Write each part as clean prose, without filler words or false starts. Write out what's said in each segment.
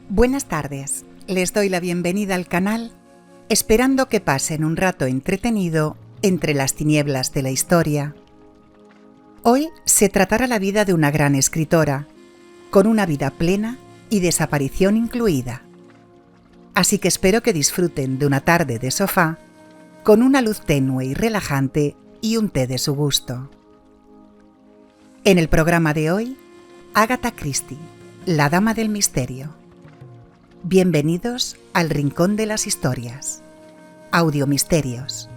Buenas tardes, les doy la bienvenida al canal, esperando que pasen un rato entretenido entre las tinieblas de la historia. Hoy se tratará la vida de una gran escritora, con una vida plena y desaparición incluida. Así que espero que disfruten de una tarde de sofá, con una luz tenue y relajante y un té de su gusto. En el programa de hoy, Agatha Christie, la Dama del Misterio. Bienvenidos al Rincón de las Historias. Audiomisterios.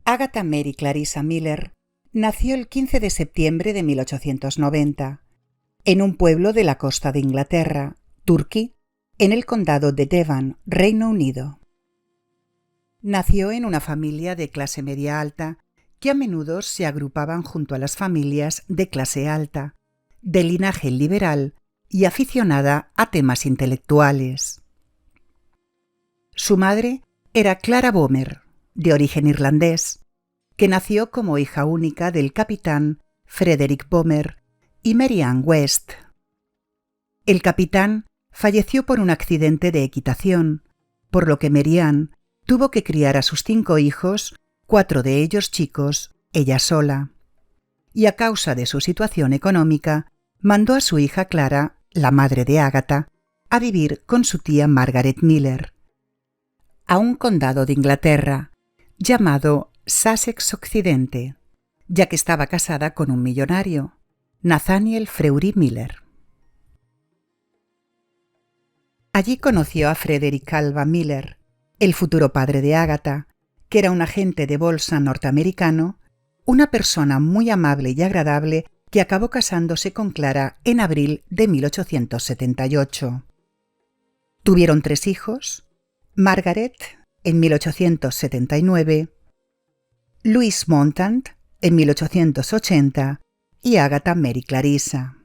Agatha Mary Clarissa Miller nació el 15 de septiembre de 1890 en un pueblo de la costa de Inglaterra, Turkey, en el condado de Devon, Reino Unido. Nació en una familia de clase media alta que a menudo se agrupaban junto a las familias de clase alta, de linaje liberal y aficionada a temas intelectuales. Su madre era Clara Bomer, de origen irlandés, que nació como hija única del capitán Frederick Bomer y Mary Ann West. El capitán falleció por un accidente de equitación, por lo que Mary Ann tuvo que criar a sus 5 hijos, 4 de ellos chicos, ella sola. Y a causa de su situación económica, mandó a su hija Clara, la madre de Agatha, a vivir con su tía Margaret Miller, a un condado de Inglaterra llamado Sussex Occidente, ya que estaba casada con un millonario, Nathaniel Frewry Miller. Allí conoció a Frederick Alva Miller, el futuro padre de Agatha, que era un agente de bolsa norteamericano, una persona muy amable y agradable que acabó casándose con Clara en abril de 1878. Tuvieron 3 hijos: Margaret en 1879, Louis Montant en 1880 y Agatha Mary Clarissa.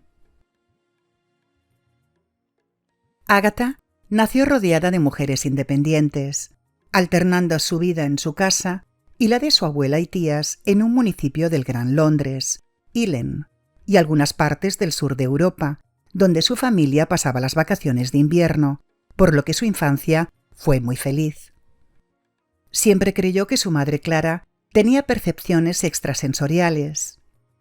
Agatha nació rodeada de mujeres independientes, alternando su vida en su casa y la de su abuela y tías en un municipio del Gran Londres, Ealing, y algunas partes del sur de Europa, donde su familia pasaba las vacaciones de invierno, por lo que su infancia fue muy feliz. Siempre creyó que su madre Clara tenía percepciones extrasensoriales,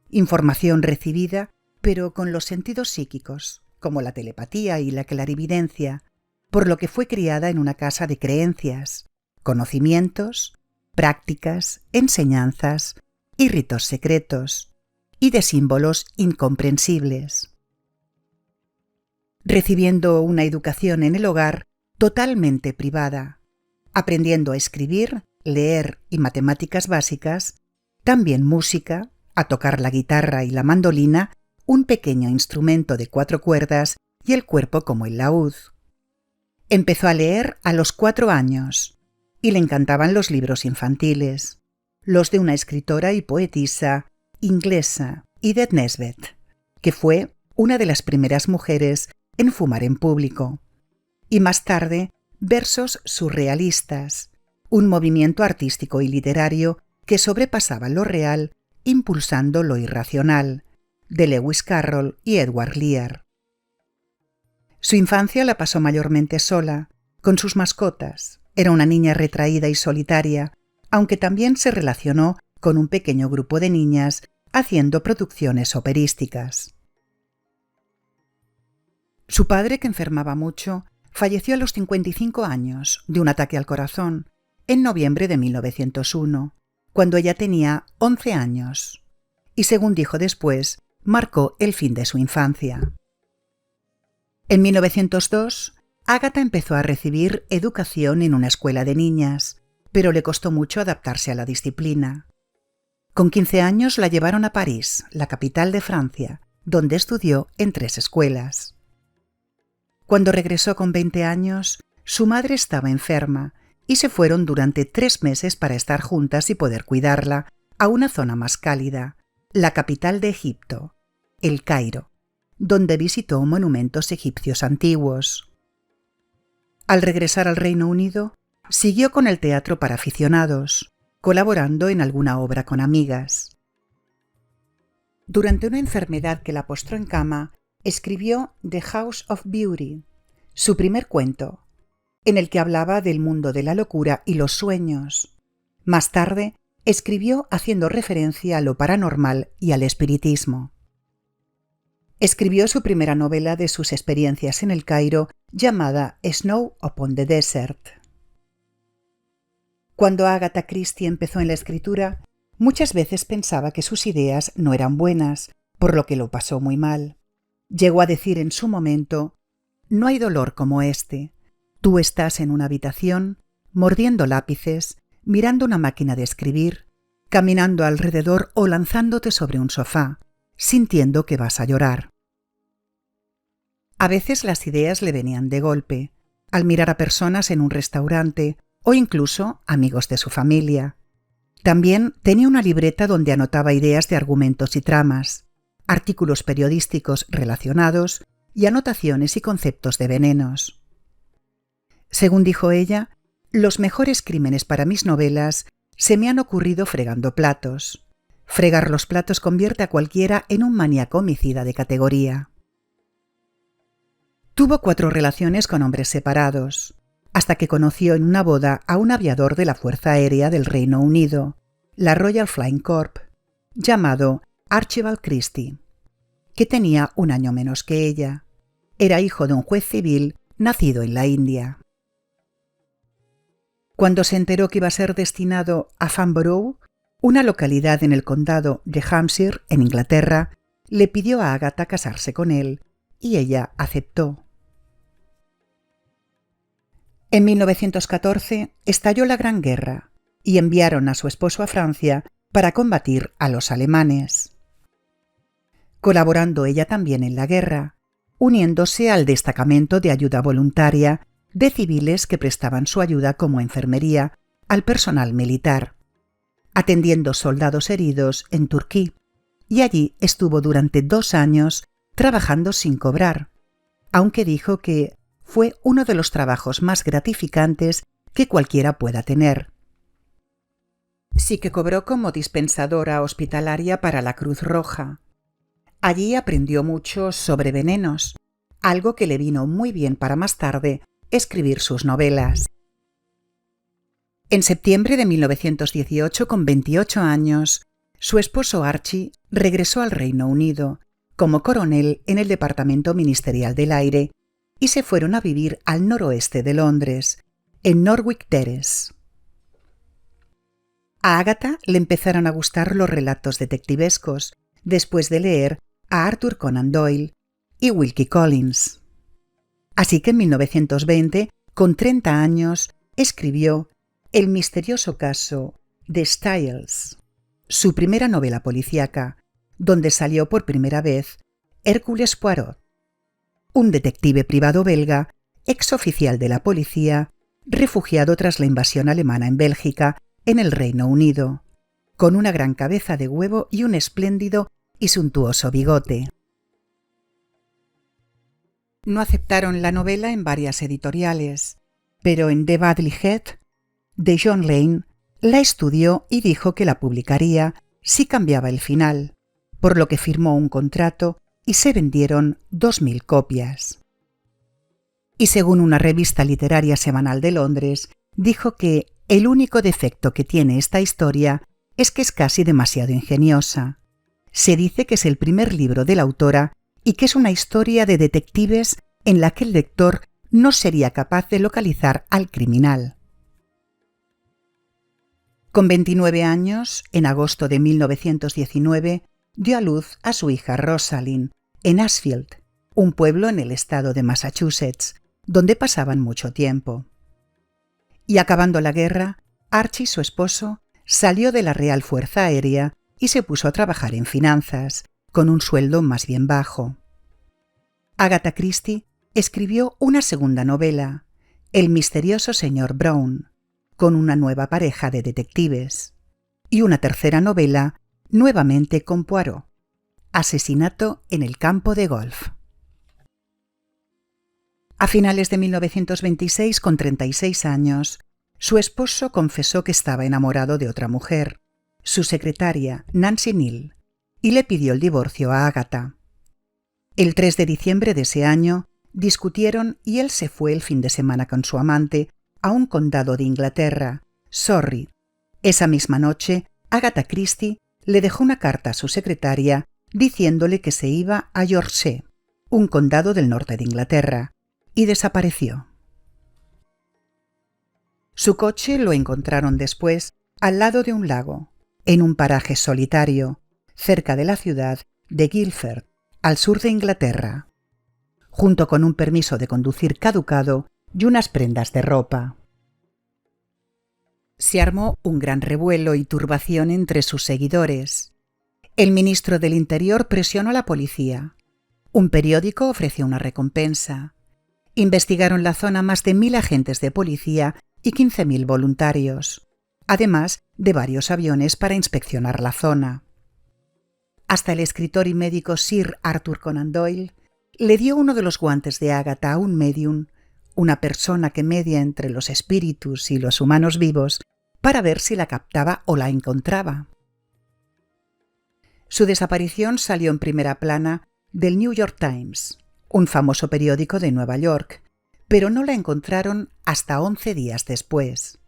información recibida, pero con los sentidos psíquicos, como la telepatía y la clarividencia, por lo que fue criada en una casa de creencias, conocimientos, prácticas, enseñanzas y ritos secretos, y de símbolos incomprensibles. Recibiendo una educación en el hogar totalmente privada, aprendiendo a escribir, leer y matemáticas básicas, también música, a tocar la guitarra y la mandolina, un pequeño instrumento de 4 cuerdas y el cuerpo como el laúd. Empezó a leer a los 4 años y le encantaban los libros infantiles, los de una escritora y poetisa inglesa, Edith Nesbit, que fue una de las primeras mujeres en fumar en público, y más tarde versos surrealistas, un movimiento artístico y literario que sobrepasaba lo real impulsando lo irracional, de Lewis Carroll y Edward Lear. Su infancia la pasó mayormente sola, con sus mascotas. Era una niña retraída y solitaria, aunque también se relacionó con un pequeño grupo de niñas haciendo producciones operísticas. Su padre, que enfermaba mucho, falleció a los 55 años de un ataque al corazón en noviembre de 1901, cuando ella tenía 11 años, y según dijo después, marcó el fin de su infancia. En 1902, Agatha empezó a recibir educación en una escuela de niñas, pero le costó mucho adaptarse a la disciplina. Con 15 años la llevaron a París, la capital de Francia, donde estudió en 3 escuelas. Cuando regresó con 20 años, su madre estaba enferma y se fueron durante 3 meses para estar juntas y poder cuidarla a una zona más cálida, la capital de Egipto, El Cairo, donde visitó monumentos egipcios antiguos. Al regresar al Reino Unido, siguió con el teatro para aficionados, colaborando en alguna obra con amigas. Durante una enfermedad que la postró en cama, escribió The House of Beauty, su primer cuento, en el que hablaba del mundo de la locura y los sueños. Más tarde, escribió haciendo referencia a lo paranormal y al espiritismo. Escribió su primera novela de sus experiencias en el Cairo, llamada Snow upon the Desert. Cuando Agatha Christie empezó en la escritura, muchas veces pensaba que sus ideas no eran buenas, por lo que lo pasó muy mal. Llegó a decir en su momento: «No hay dolor como este. Tú estás en una habitación, mordiendo lápices, mirando una máquina de escribir, caminando alrededor o lanzándote sobre un sofá, sintiendo que vas a llorar». A veces las ideas le venían de golpe, al mirar a personas en un restaurante o incluso amigos de su familia. También tenía una libreta donde anotaba ideas de argumentos y tramas, artículos periodísticos relacionados y anotaciones y conceptos de venenos. Según dijo ella, los mejores crímenes para mis novelas se me han ocurrido fregando platos. Fregar los platos convierte a cualquiera en un maníaco homicida de categoría. Tuvo 4 relaciones con hombres separados, hasta que conoció en una boda a un aviador de la Fuerza Aérea del Reino Unido, la Royal Flying Corps, llamado Archibald Christie, que tenía 1 año menos que ella. Era hijo de un juez civil nacido en la India. Cuando se enteró que iba a ser destinado a Farnborough, una localidad en el condado de Hampshire, en Inglaterra, le pidió a Agatha casarse con él, y ella aceptó. En 1914 estalló la Gran Guerra y enviaron a su esposo a Francia para combatir a los alemanes. Colaborando ella también en la guerra, uniéndose al destacamento de ayuda voluntaria de civiles que prestaban su ayuda como enfermería al personal militar, atendiendo soldados heridos en Turquía, y allí estuvo durante 2 años trabajando sin cobrar, aunque dijo que fue uno de los trabajos más gratificantes que cualquiera pueda tener. Sí que cobró como dispensadora hospitalaria para la Cruz Roja. Allí aprendió mucho sobre venenos, algo que le vino muy bien para más tarde escribir sus novelas. En septiembre de 1918, con 28 años, su esposo Archie regresó al Reino Unido como coronel en el Departamento Ministerial del Aire y se fueron a vivir al noroeste de Londres, en Norwich Terrace. A Agatha le empezaron a gustar los relatos detectivescos después de leer a Arthur Conan Doyle y Wilkie Collins. Así que en 1920, con 30 años, escribió El misterioso caso de Styles, su primera novela policíaca, donde salió por primera vez Hércules Poirot, un detective privado belga, exoficial de la policía, refugiado tras la invasión alemana en Bélgica, en el Reino Unido, con una gran cabeza de huevo y un espléndido y suntuoso bigote. No aceptaron la novela en varias editoriales, pero en The Badly Head, de John Lane, la estudió y dijo que la publicaría si cambiaba el final, por lo que firmó un contrato y se vendieron 2000 copias. Y según una revista literaria semanal de Londres, dijo que el único defecto que tiene esta historia es que es casi demasiado ingeniosa. Se dice que es el primer libro de la autora y que es una historia de detectives en la que el lector no sería capaz de localizar al criminal. Con 29 años, en agosto de 1919, dio a luz a su hija Rosalind en Ashfield, un pueblo en el estado de Massachusetts, donde pasaban mucho tiempo. Y acabando la guerra, Archie, su esposo, salió de la Real Fuerza Aérea y se puso a trabajar en finanzas, con un sueldo más bien bajo. Agatha Christie escribió una segunda novela, El misterioso señor Brown, con una nueva pareja de detectives, y una tercera novela, nuevamente con Poirot, Asesinato en el campo de golf. A finales de 1926, con 36 años, su esposo confesó que estaba enamorado de otra mujer, su secretaria, Nancy Neal, y le pidió el divorcio a Agatha. El 3 de diciembre de ese año discutieron y él se fue el fin de semana con su amante a un condado de Inglaterra, Surrey. Esa misma noche, Agatha Christie le dejó una carta a su secretaria diciéndole que se iba a Yorkshire, un condado del norte de Inglaterra, y desapareció. Su coche lo encontraron después al lado de un lago, en un paraje solitario, cerca de la ciudad de Guildford, al sur de Inglaterra, junto con un permiso de conducir caducado y unas prendas de ropa. Se armó un gran revuelo y turbación entre sus seguidores. El ministro del Interior presionó a la policía. Un periódico ofreció una recompensa. Investigaron la zona más de 1.000 agentes de policía y 15.000 voluntarios, además de varios aviones para inspeccionar la zona. Hasta el escritor y médico Sir Arthur Conan Doyle le dio uno de los guantes de Agatha a un medium, una persona que media entre los espíritus y los humanos vivos, para ver si la captaba o la encontraba. Su desaparición salió en primera plana del New York Times, un famoso periódico de Nueva York, pero no la encontraron hasta 11 días después.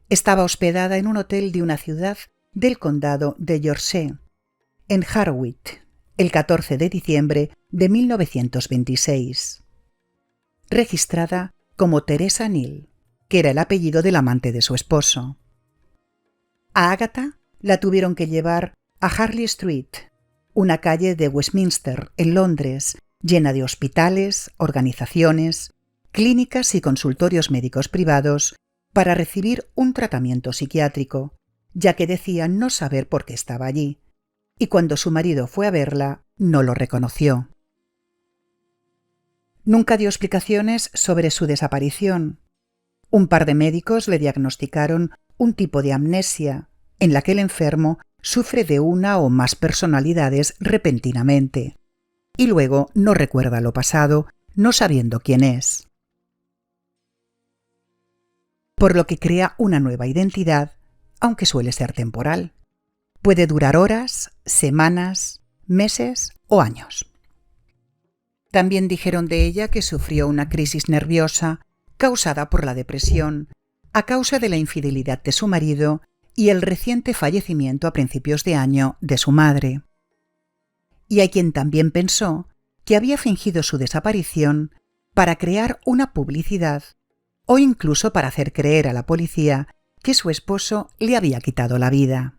Estaba hospedada en un hotel de una ciudad del condado de Yorkshire, en Harwich, el 14 de diciembre de 1926. Registrada como Teresa Neal, que era el apellido del amante de su esposo. A Agatha la tuvieron que llevar a Harley Street, una calle de Westminster, en Londres, llena de hospitales, organizaciones, clínicas y consultorios médicos privados para recibir un tratamiento psiquiátrico, ya que decían no saber por qué estaba allí, y cuando su marido fue a verla, no lo reconoció. Nunca dio explicaciones sobre su desaparición. Un par de médicos le diagnosticaron un tipo de amnesia, en la que el enfermo sufre de una o más personalidades repentinamente, y luego no recuerda lo pasado, no sabiendo quién es. Por lo que crea una nueva identidad, aunque suele ser temporal. Puede durar horas, semanas, meses o años. También dijeron de ella que sufrió una crisis nerviosa causada por la depresión, a causa de la infidelidad de su marido y el reciente fallecimiento a principios de año de su madre. Y hay quien también pensó que había fingido su desaparición para crear una publicidad o incluso para hacer creer a la policía que su esposo le había quitado la vida.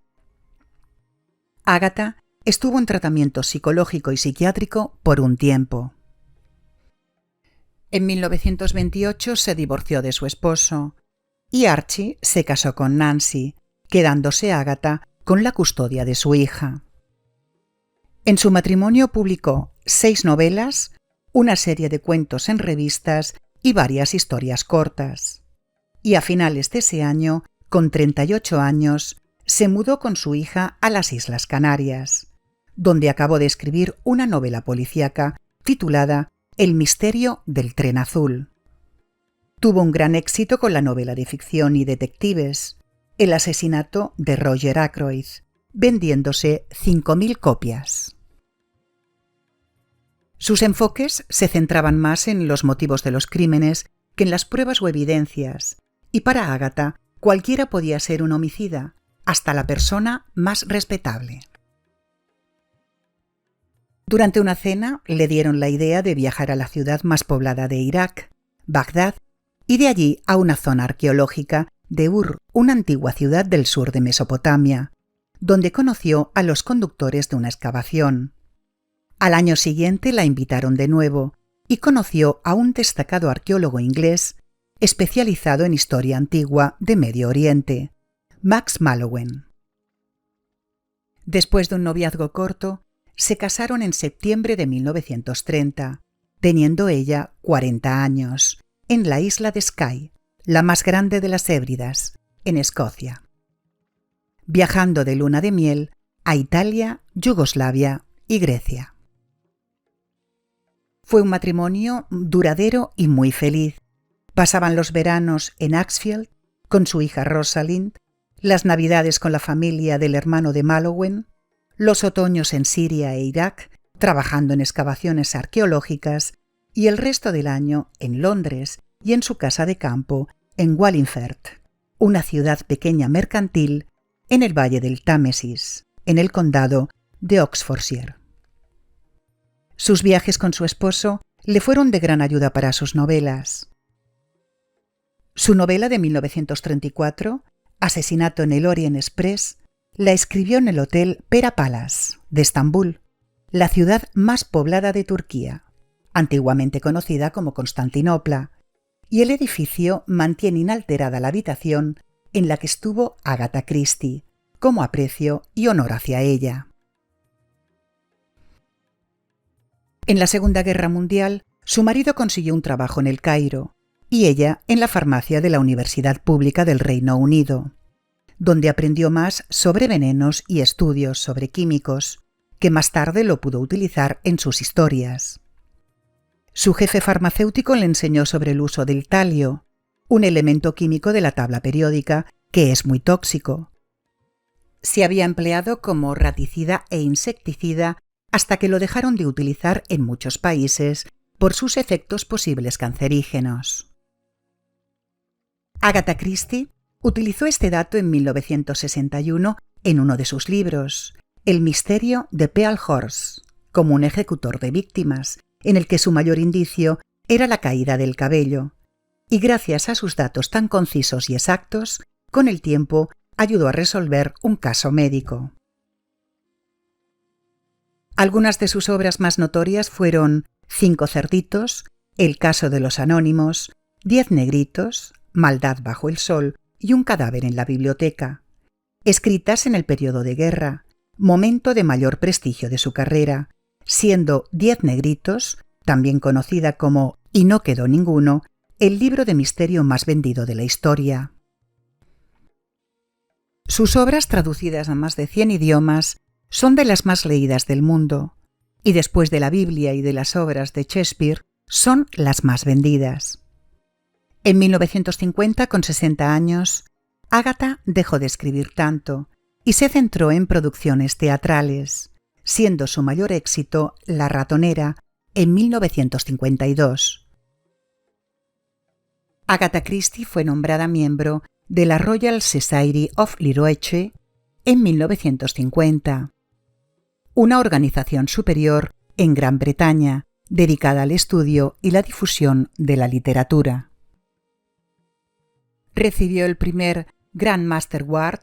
Agatha estuvo en tratamiento psicológico y psiquiátrico por un tiempo. En 1928 se divorció de su esposo y Archie se casó con Nancy, quedándose Agatha con la custodia de su hija. En su matrimonio publicó 6 novelas, una serie de cuentos en revistas y varias historias cortas. Y a finales de ese año, con 38 años, se mudó con su hija a las Islas Canarias, donde acabó de escribir una novela policíaca titulada El misterio del tren azul. Tuvo un gran éxito con la novela de ficción y detectives, El asesinato de Roger Ackroyd, vendiéndose 5.000 copias. Sus enfoques se centraban más en los motivos de los crímenes que en las pruebas o evidencias, y para Agatha cualquiera podía ser un homicida, hasta la persona más respetable. Durante una cena le dieron la idea de viajar a la ciudad más poblada de Irak, Bagdad, y de allí a una zona arqueológica de Ur, una antigua ciudad del sur de Mesopotamia, donde conoció a los conductores de una excavación. Al año siguiente la invitaron de nuevo y conoció a un destacado arqueólogo inglés especializado en historia antigua de Medio Oriente, Max Mallowan. Después de un noviazgo corto, se casaron en septiembre de 1930, teniendo ella 40 años, en la isla de Skye, la más grande de las Hébridas, en Escocia, viajando de luna de miel a Italia, Yugoslavia y Grecia. Fue un matrimonio duradero y muy feliz, Pasaban los veranos en Axfield con su hija Rosalind, las navidades con la familia del hermano de Malowen, los otoños en Siria e Irak, trabajando en excavaciones arqueológicas, y el resto del año en Londres y en su casa de campo en Wallingford, una ciudad pequeña mercantil en el valle del Támesis, en el condado de Oxfordshire. Sus viajes con su esposo le fueron de gran ayuda para sus novelas. Su novela de 1934, Asesinato en el Orient Express, la escribió en el Hotel Pera Palace de Estambul, la ciudad más poblada de Turquía, antiguamente conocida como Constantinopla, y el edificio mantiene inalterada la habitación en la que estuvo Agatha Christie, como aprecio y honor hacia ella. En la Segunda Guerra Mundial, su marido consiguió un trabajo en El Cairo y ella en la farmacia de la Universidad Pública del Reino Unido, donde aprendió más sobre venenos y estudios sobre químicos, que más tarde lo pudo utilizar en sus historias. Su jefe farmacéutico le enseñó sobre el uso del talio, un elemento químico de la tabla periódica que es muy tóxico. Se había empleado como raticida e insecticida hasta que lo dejaron de utilizar en muchos países por sus efectos posibles cancerígenos. Agatha Christie utilizó este dato en 1961 en uno de sus libros, El misterio de Pearl Horse, como un ejecutor de víctimas, en el que su mayor indicio era la caída del cabello, y gracias a sus datos tan concisos y exactos, con el tiempo ayudó a resolver un caso médico. Algunas de sus obras más notorias fueron Cinco cerditos, El caso de los anónimos, 10 negritos, Maldad bajo el sol y Un cadáver en la biblioteca, escritas en el periodo de guerra, momento de mayor prestigio de su carrera, siendo 10 negritos, también conocida como Y no quedó ninguno, el libro de misterio más vendido de la historia. Sus obras, traducidas a más de 100 idiomas, son de las más leídas del mundo, y después de la Biblia y de las obras de Shakespeare, son las más vendidas. En 1950, con 60 años, Agatha dejó de escribir tanto y se centró en producciones teatrales, siendo su mayor éxito La ratonera en 1952. Agatha Christie fue nombrada miembro de la Royal Society of Literature en 1950, una organización superior en Gran Bretaña dedicada al estudio y la difusión de la literatura. Recibió el primer Grand Master Award,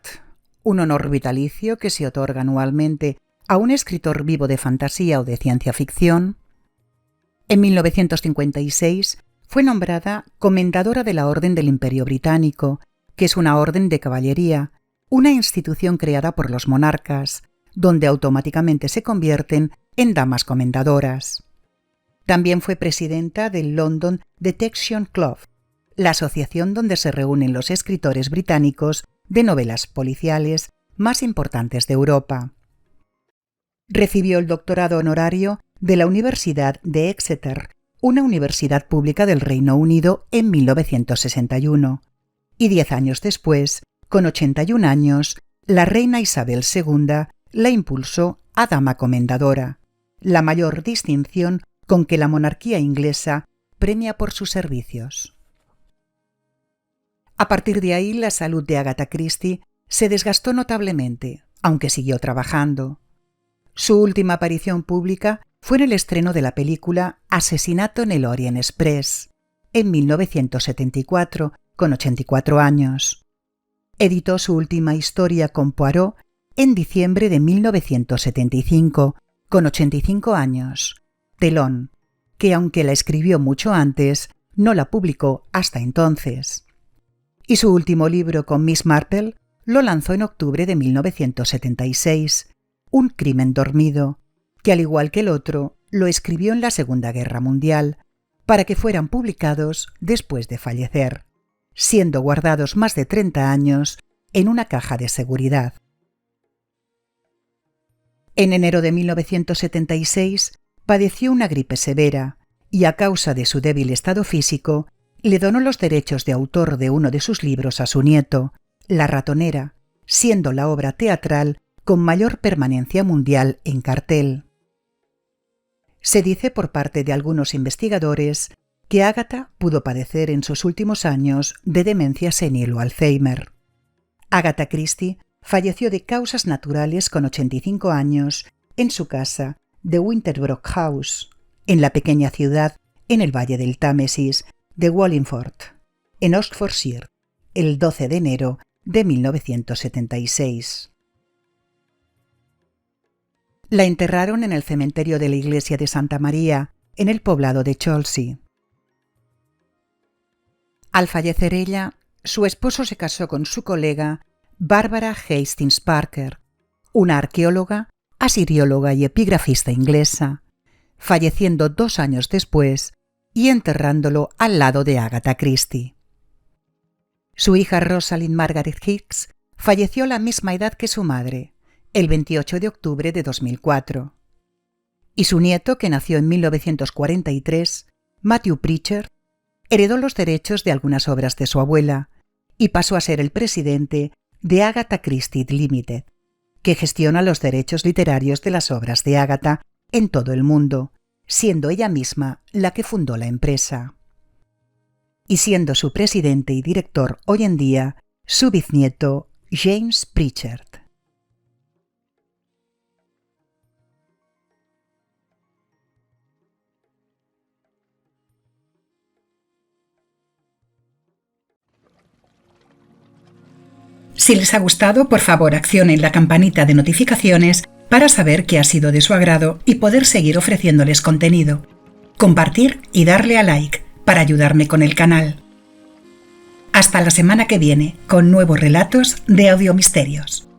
un honor vitalicio que se otorga anualmente a un escritor vivo de fantasía o de ciencia ficción. En 1956 fue nombrada Comendadora de la Orden del Imperio Británico, que es una orden de caballería, una institución creada por los monarcas, donde automáticamente se convierten en damas comendadoras. También fue presidenta del London Detection Club, la asociación donde se reúnen los escritores británicos de novelas policiales más importantes de Europa. Recibió el doctorado honorario de la Universidad de Exeter, una universidad pública del Reino Unido, en 1961, y 10 años después, con 81 años, la reina Isabel II la impulsó a dama comendadora, la mayor distinción con que la monarquía inglesa premia por sus servicios. A partir de ahí, la salud de Agatha Christie se desgastó notablemente, aunque siguió trabajando. Su última aparición pública fue en el estreno de la película Asesinato en el Orient Express, en 1974, con 84 años. Editó su última historia con Poirot en diciembre de 1975, con 85 años, Telón, que aunque la escribió mucho antes, no la publicó hasta entonces. Y su último libro con Miss Marple lo lanzó en octubre de 1976, Un crimen dormido, que al igual que el otro, lo escribió en la Segunda Guerra Mundial, para que fueran publicados después de fallecer, siendo guardados más de 30 años en una caja de seguridad. En enero de 1976 padeció una gripe severa y a causa de su débil estado físico le donó los derechos de autor de uno de sus libros a su nieto, La ratonera, siendo la obra teatral con mayor permanencia mundial en cartel. Se dice por parte de algunos investigadores que Agatha pudo padecer en sus últimos años de demencia senil o Alzheimer. Agatha Christie falleció de causas naturales con 85 años en su casa de Winterbrook House, en la pequeña ciudad en el valle del Támesis de Wallingford, en Oxfordshire, el 12 de enero de 1976. La enterraron en el cementerio de la iglesia de Santa María, en el poblado de Chelsea. Al fallecer ella, su esposo se casó con su colega Barbara Hastings Parker, una arqueóloga, asirióloga y epigrafista inglesa, falleciendo 2 años después y enterrándolo al lado de Agatha Christie. Su hija Rosalind Margaret Hicks falleció a la misma edad que su madre, el 28 de octubre de 2004. Y su nieto, que nació en 1943, Matthew Pritchard, heredó los derechos de algunas obras de su abuela y pasó a ser el presidente de Agatha Christie Limited, que gestiona los derechos literarios de las obras de Agatha en todo el mundo, siendo ella misma la que fundó la empresa. Y siendo su presidente y director hoy en día su bisnieto James Pritchard. Si les ha gustado, por favor accionen la campanita de notificaciones para saber que ha sido de su agrado y poder seguir ofreciéndoles contenido. Compartir y darle a like para ayudarme con el canal. Hasta la semana que viene con nuevos relatos de Audiomisterios.